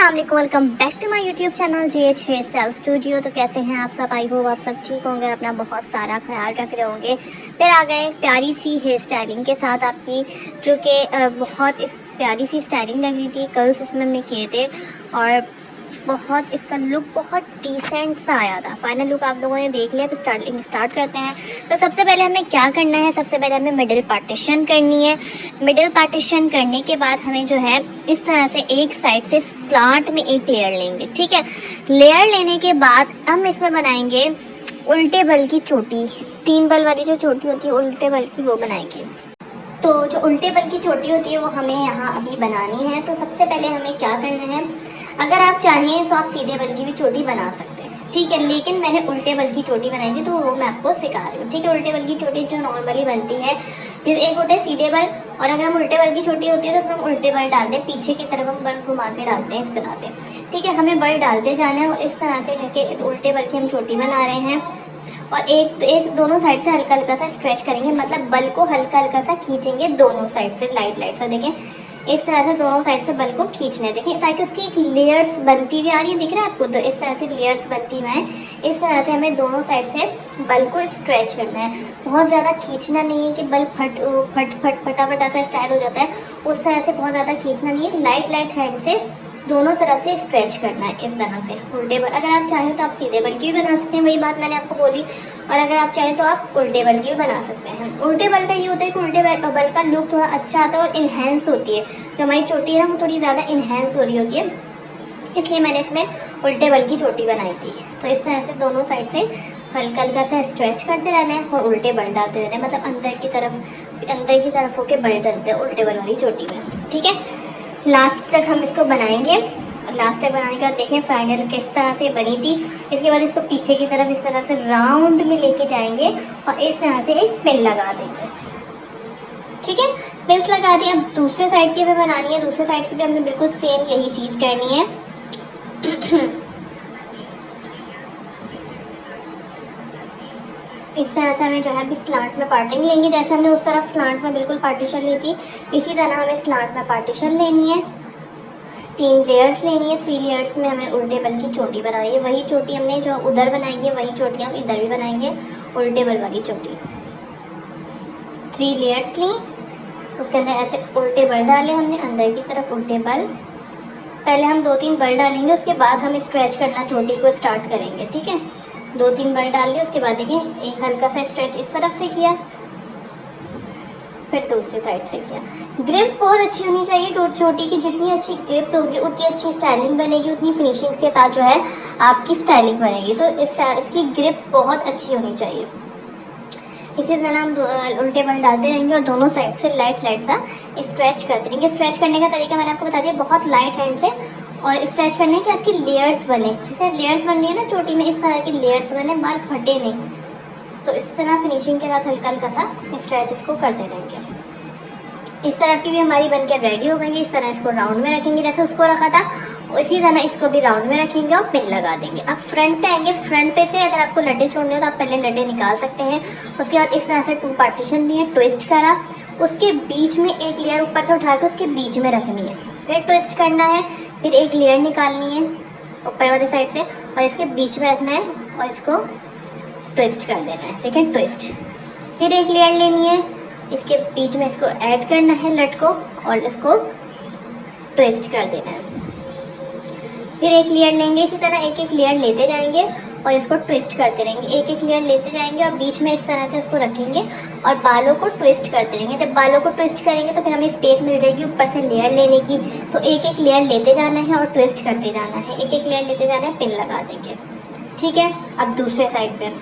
अस्सलाम वालेकुम, welcome back to my YouTube channel JH hair style studio. तो कैसे हैं आप सब? आई होप आप सब ठीक होंगे, अपना बहुत सारा ख्याल रख रहे होंगे। फिर आ गए प्यारी सी हेयर स्टाइलिंग के साथ आपकी, जो कि बहुत इस प्यारी सी स्टाइलिंग लग रही थी। कर्ल्स इसमें हमने किए थे और बहुत इसका लुक बहुत डिसेंट सा आया था। फाइनल लुक आप लोगों ने देख लिया। अब स्टार्ट करते हैं। तो सबसे पहले हमें क्या करना है, सबसे पहले हमें मिडिल पार्टीशन करनी है। मिडिल पार्टीशन करने के बाद हमें जो है इस तरह से एक साइड से स्लांट में एक लेयर लेंगे, ठीक है। लेयर लेने के बाद हम इसमें बनाएंगे उल्टे बल की चोटी। 3 बल वाली जो चोटी होती है उल्टे बल की, वो बनाएंगे। तो जो उल्टे बल की चोटी होती है वो हमें यहाँ अभी बनानी है। तो सबसे पहले हमें क्या करना है, अगर आप चाहें तो आप सीधे बल की भी चोटी बना सकते हैं, ठीक है। लेकिन मैंने उल्टे बल की चोटी बनाई थी तो वो मैं आपको सिखा रही हूँ, ठीक है। उल्टे बल की चोटी जो नॉर्मली बनती है, फिर एक होता है सीधे बल, और अगर हम उल्टे बल की चोटी होती है तो फिर हम उल्टे बल डालते हैं, पीछे की तरफ हम बल घुमा के डालते हैं इस तरह से, ठीक है। हमें बल डालते जाना है और इस तरह से जाके उल्टे बल की हम चोटी बना रहे हैं। और एक दोनों साइड से हल्का हल्का सा स्ट्रेच करेंगे, मतलब बल को हल्का हल्का सा खींचेंगे दोनों साइड से, लाइट सा। देखें इस तरह से दोनों साइड से बल को खींचने देखें, ताकि उसकी एक लेयर्स बनती हुई आ रही है, दिख रहा है आपको? तो इस तरह से लेयर्स बनती हुई है। इस तरह से हमें दोनों साइड से बल को स्ट्रेच करना है। बहुत ज़्यादा खींचना नहीं है कि बल फटाफट ऐसा स्टाइल हो जाता है, उस तरह से बहुत ज़्यादा खींचना नहीं है। लाइट हैंड से दोनों तरह से स्ट्रेच करना है इस तरह से उल्टे बल। अगर आप चाहें तो आप सीधे बल की भी बना सकते हैं, वही बात मैंने आपको बोली। और अगर आप चाहें तो आप उल्टे बल की भी बना सकते हैं। उल्टे बल का ये होता है कि उल्टे बल का लुक थोड़ा अच्छा आता है और इन्हेंस होती है। जो हमारी चोटी है ना, वो थोड़ी ज़्यादा इन्हेंस हो रही होती है, इसलिए मैंने इसमें उल्टे बल की चोटी बनाई थी। तो इस तरह से दोनों साइड से हल्का हल्का सा स्ट्रेच करते रहना है और उल्टे बल डालते रहना है, मतलब अंदर की तरफ होके बल डालते हैं उल्टे बल वाली चोटी में, ठीक है। लास्ट तक हम इसको बनाएंगे। लास्ट तक बनाने के बाद देखें फाइनल किस तरह से बनी थी। इसके बाद इसको पीछे की तरफ इस तरह से राउंड में लेके जाएंगे और इस तरह से एक पिन लगा देंगे, ठीक है। पिन्स लगा दी। अब दूसरे साइड की भी बनानी है। दूसरे साइड की भी हमें बिल्कुल सेम यही चीज़ करनी है। इस तरह से हमें जो है अभी स्लांट में पार्टिंग लेंगे, जैसे हमने उस तरफ स्लांट में बिल्कुल पार्टीशन ली थी, इसी तरह हमें स्लांट में पार्टीशन लेनी है। 3 लेयर्स लेनी है। 3 लेयर्स में हमें उल्टे बल की चोटी बनाई है। वही चोटी हमने जो उधर बनाई है वही चोटी हम इधर भी बनाएंगे, उल्टे बल वाली चोटी। 3 लेयर्स ली, उसके अंदर ऐसे उल्टे बल डाले हमने अंदर की तरफ उल्टे बल। पहले हम 2-3 बल डालेंगे, उसके बाद हम स्ट्रेच करना चोटी को स्टार्ट करेंगे, ठीक है। 2-3 बल डाल लिए, उसके बाद देखें एक हल्का सा स्ट्रेच इस तरफ से किया, फिर दूसरी साइड से किया। ग्रिप बहुत अच्छी होनी चाहिए। चोटी की जितनी अच्छी ग्रिप होगी उतनी अच्छी स्टाइलिंग बनेगी, उतनी फिनिशिंग के साथ जो है आपकी स्टाइलिंग बनेगी। तो इसकी ग्रिप बहुत अच्छी होनी चाहिए। इसी तरह हम उल्टे बल डालते रहेंगे और दोनों साइड से लाइट सा स्ट्रेच करते रहेंगे। स्ट्रेच करने का तरीका मैंने आपको बता दिया, बहुत लाइट हैंड से और स्ट्रेच करने के आपकी लेयर्स बने। जैसे लेयर्स बन रही है ना चोटी में, इस तरह की लेयर्स बने, बाल फटे नहीं। तो इस तरह फिनिशिंग के साथ हल्का हल्का सा स्ट्रेच इसको करते रहेंगे। इस तरह की भी हमारी बनकर रेडी हो गई है। इस तरह इसको राउंड में रखेंगे जैसे उसको रखा था, इसी तरह इसको भी राउंड में रखेंगे और पिन लगा देंगे। अब फ्रंट पे आएंगे। फ्रंट पे से अगर आपको लड्डे छोड़ने हो तो आप पहले लड्डे निकाल सकते हैं। उसके बाद इस तरह से 2 पार्टीशन लिए, ट्विस्ट करा, उसके बीच में एक लेयर ऊपर से उठा के उसके बीच में रखनी है, फिर ट्विस्ट करना है, फिर एक लेयर निकालनी है ऊपर वाली साइड से और इसके बीच में रखना है और इसको ट्विस्ट कर देना है, देखें ट्विस्ट। फिर एक लेयर लेनी है, इसके बीच में इसको ऐड करना है लट को और इसको ट्विस्ट कर देना है। फिर एक लेयर लेंगे, इसी तरह एक लेयर लेते जाएंगे और इसको ट्विस्ट करते रहेंगे। एक लेयर लेते जाएंगे और बीच में इस तरह से इसको रखेंगे और बालों को ट्विस्ट करते रहेंगे। जब बालों को ट्विस्ट करेंगे तो फिर हमें स्पेस मिल जाएगी ऊपर से लेयर लेने की। तो एक लेयर लेते जाना है और ट्विस्ट करते जाना है, एक लेयर लेते जाना है, पिन लगा देंगे, ठीक है। अब दूसरे साइड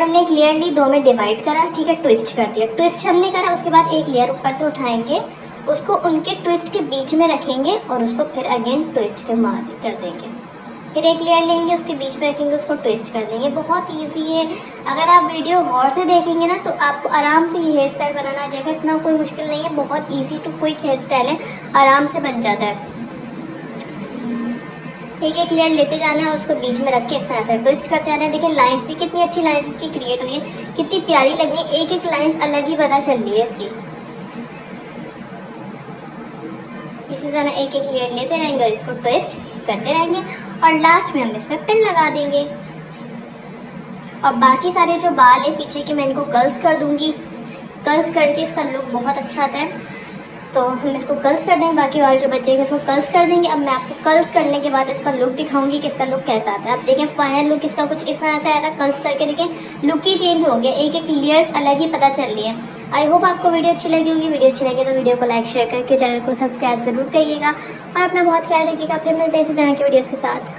हमने एक लेयर ली, 2 में डिवाइड करा, ठीक है, ट्विस्ट कर दिया। ट्विस्ट हमने करा, उसके बाद एक लेयर ऊपर से उठाएंगे, उसको उनके ट्विस्ट के बीच में रखेंगे और उसको फिर अगेन ट्विस्ट कर देंगे। फिर एक लेयर लेंगे, उसके बीच में रखेंगे, उसको ट्विस्ट कर देंगे। बहुत इजी है। अगर आप वीडियो गौर से देखेंगे ना तो आपको आराम से ये हेयर स्टाइल बनाना आ जाएगा। इतना कोई मुश्किल नहीं है, बहुत easy to quick hair style है, आराम से बन जाता है। एक लेयर लेते जाना है और उसको बीच में रख के इस तरह से ट्विस्ट करते जाना है। देखिए लाइंस भी कितनी अच्छी लाइंस इसकी क्रिएट हुई है, कितनी प्यारी लग रही है। एक लाइंस अलग ही पता चल रही है इसकी। इसी तरह एक एक लेयर लेते रहेंगे और इसको ट्विस्ट करते रहेंगे और लास्ट में हम इसमें पिन लगा देंगे। और बाकी सारे जो बाल है पीछे के मैं इनको कर्ल्स कर दूंगी। कर्ल्स करके इसका लुक बहुत अच्छा आता है, तो हम इसको कर्ल्स कर देंगे। बाकी वाले जो बच्चे हैं इसको कर्ल्स कर देंगे। अब मैं आपको कर्ल्स करने के बाद इसका लुक दिखाऊंगी कि इसका लुक कैसा आता है। अब देखें फाइनल लुक इसका कुछ इस तरह से आया था। कर्ल्स करके देखें लुक ही चेंज हो गया, एक एक लेयर्स अलग ही पता चल रही है। आई होप आपको वीडियो अच्छी लगी होगी। वीडियो अच्छी लगी तो वीडियो को लाइक शेयर करके चैनल को सब्सक्राइब जरूर करिएगा और अपना बहुत ख्याल रखिएगा। फिर मिलते हैं इसी तरह की वीडियोज़ के साथ।